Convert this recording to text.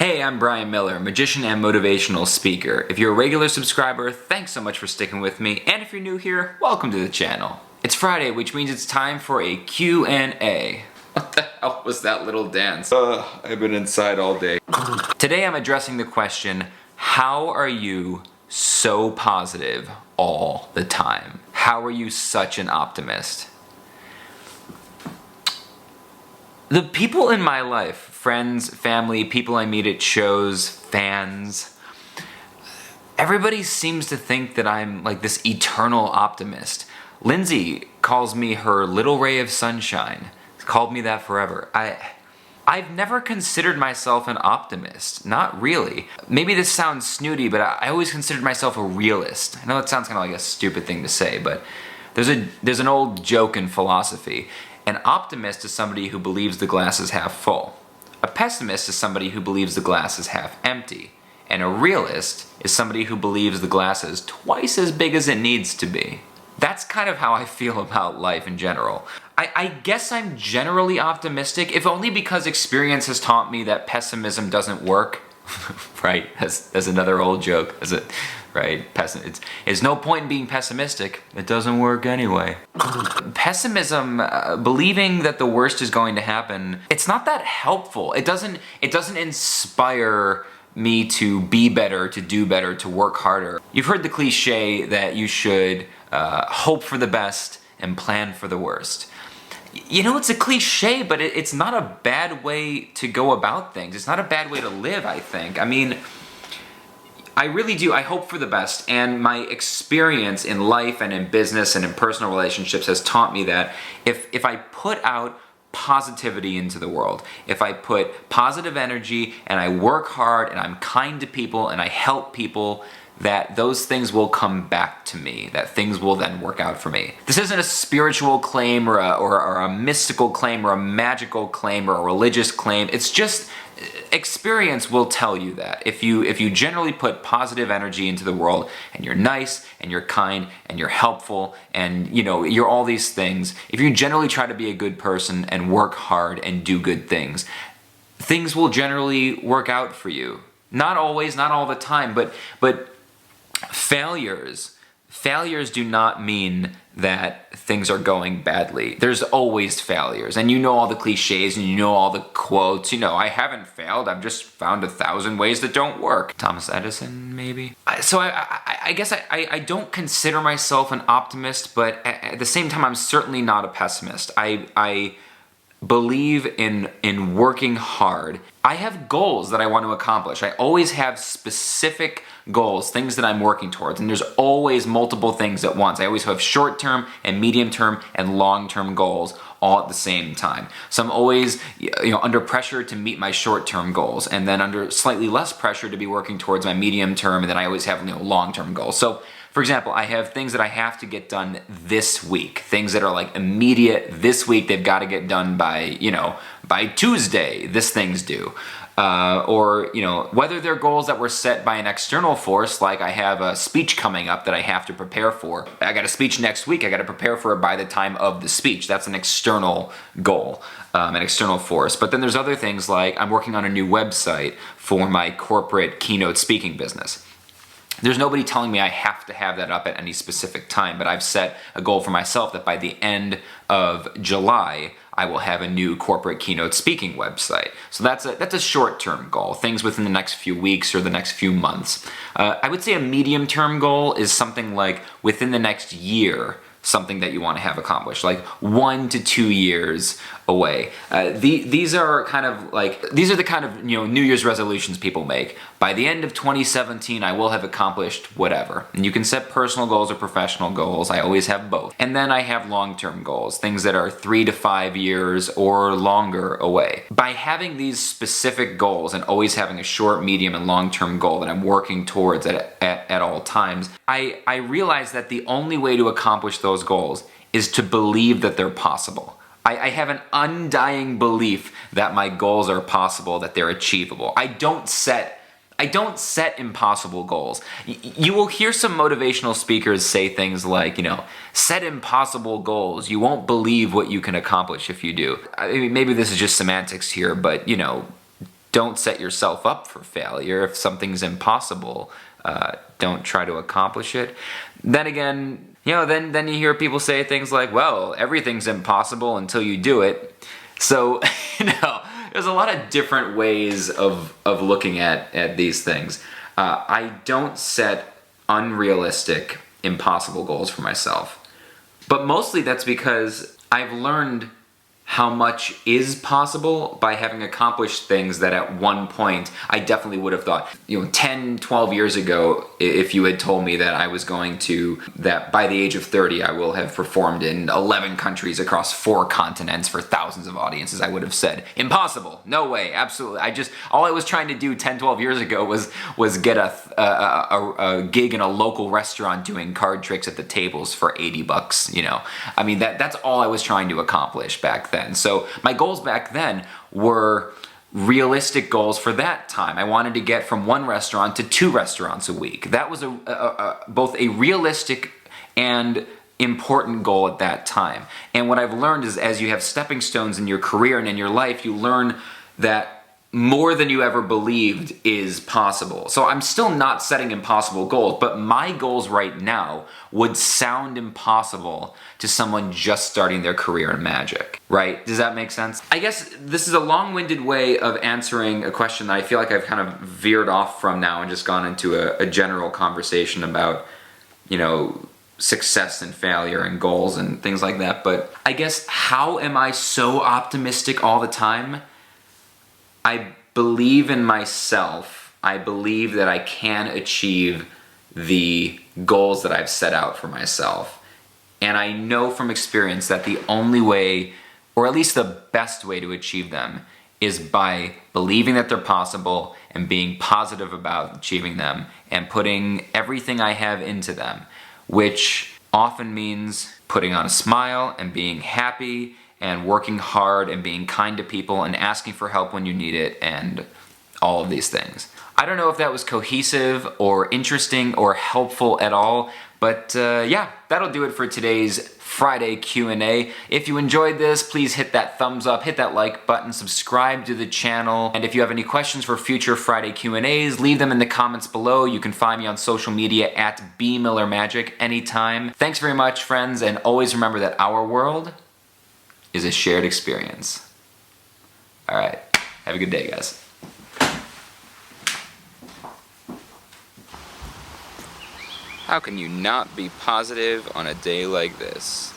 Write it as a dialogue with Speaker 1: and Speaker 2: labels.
Speaker 1: Hey, I'm Brian Miller, magician and motivational speaker. If you're a regular subscriber, thanks so much for sticking with me, and if you're new here, welcome to the channel. It's Friday, which means it's time for a Q&A. What the hell was that little dance? I've been inside all day. Today I'm addressing the question, how are you so positive all the time? How are you such an optimist? The people in my life, friends, family, people I meet at shows, fans, everybody seems to think that I'm like this eternal optimist. Lindsay calls me her little ray of sunshine. She's called me that forever. I've never considered myself an optimist. Not really. Maybe this sounds snooty, but I always considered myself a realist. I know it sounds kind of like a stupid thing to say, but there's an old joke in philosophy. An optimist is somebody who believes the glass is half full. A pessimist is somebody who believes the glass is half empty. And a realist is somebody who believes the glass is twice as big as it needs to be. That's kind of how I feel about life in general. I guess I'm generally optimistic, if only because experience has taught me that pessimism doesn't work. Right? That's another old joke, is it? Right? It's no point in being pessimistic. It doesn't work anyway. Pessimism, believing that the worst is going to happen, it's not that helpful. It doesn't inspire me to be better, to do better, to work harder. You've heard the cliche that you should hope for the best and plan for the worst. You know, it's a cliche, but it's not a bad way to go about things. It's not a bad way to live, I think. I mean, I really do. I hope for the best, and my experience in life and in business and in personal relationships has taught me that if I put out positivity into the world, if I put positive energy and I work hard and I'm kind to people and I help people, that those things will come back to me, that things will then work out for me. This isn't a spiritual claim or a mystical claim or a magical claim or a religious claim. It's just experience will tell you that. If you generally put positive energy into the world and you're nice and you're kind and you're helpful and you're all these things, if you generally try to be a good person and work hard and do good things, things will generally work out for you. Not always, not all the time, but failures do not mean that things are going badly. There's always failures, and you know all the cliches and you know all the quotes. I haven't failed, I've just found 1,000 ways that don't work. Thomas Edison, maybe? So I guess I don't consider myself an optimist, but at the same time, I'm certainly not a pessimist. I believe in working hard. I have goals that I want to accomplish. I always have specific goals, things that I'm working towards, and there's always multiple things at once. I always have short-term and medium-term and long-term goals all at the same time. So I'm always under pressure to meet my short-term goals, and then under slightly less pressure to be working towards my medium-term, and then I always have long-term goals. So for example, I have things that I have to get done this week, things that are like immediate this week. They've got to get done by Tuesday, this thing's due. Or whether they're goals that were set by an external force, like I have a speech coming up that I have to prepare for. I got a speech next week, I got to prepare for it by the time of the speech. That's an external goal, an external force. But then there's other things like I'm working on a new website for my corporate keynote speaking business. There's nobody telling me I have to have that up at any specific time, but I've set a goal for myself that by the end of July, I will have a new corporate keynote speaking website. So that's a short-term goal, things within the next few weeks or the next few months. I would say a medium-term goal is something like within the next year, something that you want to have accomplished, like 1 to 2 years away. These are the kind of New Year's resolutions people make. By the end of 2017, I will have accomplished whatever. And you can set personal goals or professional goals. I always have both. And then I have long-term goals, things that are 3 to 5 years or longer away. By having these specific goals and always having a short, medium, and long-term goal that I'm working towards at all times, I realize that the only way to accomplish those goals is to believe that they're possible. I have an undying belief that my goals are possible, that they're achievable. I don't set impossible goals. You will hear some motivational speakers say things like, set impossible goals. You won't believe what you can accomplish if you do. I mean, maybe this is just semantics here, but, don't set yourself up for failure. If something's impossible, don't try to accomplish it. Then again, then you hear people say things like, well, everything's impossible until you do it. So, there's a lot of different ways of looking at these things. I don't set unrealistic, impossible goals for myself. But mostly that's because I've learned how much is possible by having accomplished things that at one point I definitely would have thought. 10, 12 years ago, if you had told me that that by the age of 30 I will have performed in 11 countries across 4 continents for thousands of audiences, I would have said, impossible, no way, absolutely. All I was trying to do 10, 12 years ago was get a gig in a local restaurant doing card tricks at the tables for $80, I mean, that's all I was trying to accomplish back then. So my goals back then were realistic goals for that time. I wanted to get from 1 restaurant to 2 restaurants a week. That was both a realistic and important goal at that time. And what I've learned is, as you have stepping stones in your career and in your life, you learn that more than you ever believed is possible. So I'm still not setting impossible goals, but my goals right now would sound impossible to someone just starting their career in magic, right? Does that make sense? I guess this is a long-winded way of answering a question that I feel like I've kind of veered off from now and just gone into a general conversation about, success and failure and goals and things like that. But I guess, how am I so optimistic all the time? I believe in myself. I believe that I can achieve the goals that I've set out for myself. And I know from experience that the only way, or at least the best way to achieve them, is by believing that they're possible and being positive about achieving them and putting everything I have into them, which often means putting on a smile and being happy and working hard and being kind to people and asking for help when you need it and all of these things. I don't know if that was cohesive or interesting or helpful at all, but yeah, that'll do it for today's Friday Q&A. If you enjoyed this, please hit that thumbs up, hit that like button, subscribe to the channel, and if you have any questions for future Friday Q&As, leave them in the comments below. You can find me on social media at @BMillerMagic anytime. Thanks very much, friends, and always remember that our world is a shared experience. All right, have a good day, guys. How can you not be positive on a day like this?